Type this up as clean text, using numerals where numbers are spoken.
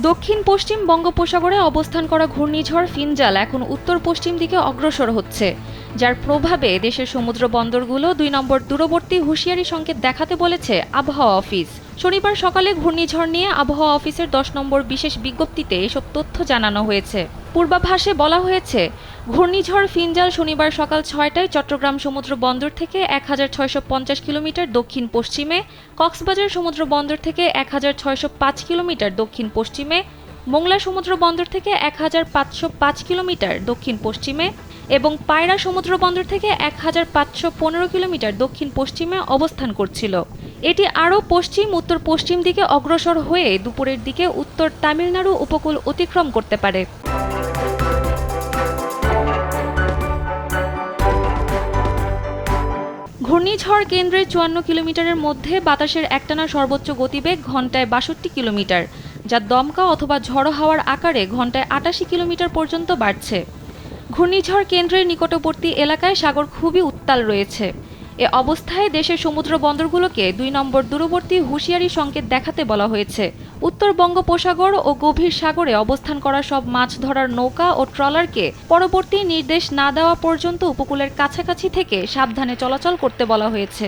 দক্ষিণ পশ্চিম বঙ্গোপসাগরে অবস্থান করা ঘূর্ণিঝড় ফিনজাল এখন উত্তর পশ্চিম দিকে অগ্রসর হচ্ছে, যার প্রভাবে দেশের সমুদ্র বন্দরগুলো ২ নম্বর দূরবর্তী হুঁশিয়ারি সংকেত দেখাতে বলেছে আবহাওয়া অফিস। শনিবার সকালে ঘূর্ণিঝড় নিয়ে আবহাওয়া অফিসের ১০ নম্বর বিশেষ বিজ্ঞপ্তিতে এসব তথ্য জানানো হয়েছে। পূর্বাভাসে বলা হয়েছে, ঘূর্ণিঝড় ফিনজাল শনিবার সকাল ৬টায় চট্টগ্রাম সমুদ্র বন্দর থেকে ১৬৫০ কিলোমিটার দক্ষিণ পশ্চিমে, কক্সবাজার সমুদ্র বন্দর থেকে ১৬০৫ কিলোমিটার দক্ষিণ পশ্চিমে, মোংলা সমুদ্র বন্দর থেকে ১৫০৫ কিলোমিটার দক্ষিণ পশ্চিমে এবং পায়রা সমুদ্র বন্দর থেকে ১৫১৫ কিলোমিটার দক্ষিণ পশ্চিমে অবস্থান করছিল। এটি আরও পশ্চিম উত্তর পশ্চিম দিকে অগ্রসর হয়ে দুপুরের দিকে উত্তর তামিলনাড়ু উপকূল অতিক্রম করতে পারে। ঘূর্ণিঝড় কেন্দ্রের ৫৪ কিলোমিটারের মধ্যে বাতাসের একটানা সর্বোচ্চ গতিবেগ ঘন্টায় ৬২ কিলোমিটার, যা দমকা অথবা ঝড়ো হাওয়ার আকারে ঘন্টায় ৮৮ কিলোমিটার পর্যন্ত বাড়ছে। ঘূর্ণিঝড় কেন্দ্রের নিকটবর্তী এলাকায় সাগর খুবই উত্তাল রয়েছে। এ অবস্থায় দেশের সমুদ্র বন্দরগুলোকে ২ নম্বর দূরবর্তী হুঁশিয়ারি সংকেত দেখাতে বলা হয়েছে। উত্তর বঙ্গোপসাগর ও গভীর সাগরে অবস্থান করা সব মাছ ধরার নৌকা ও ট্রলারকে পরবর্তী নির্দেশ না দেওয়া পর্যন্ত উপকূলের কাছাকাছি থেকে সাবধানে চলাচল করতে বলা হয়েছে।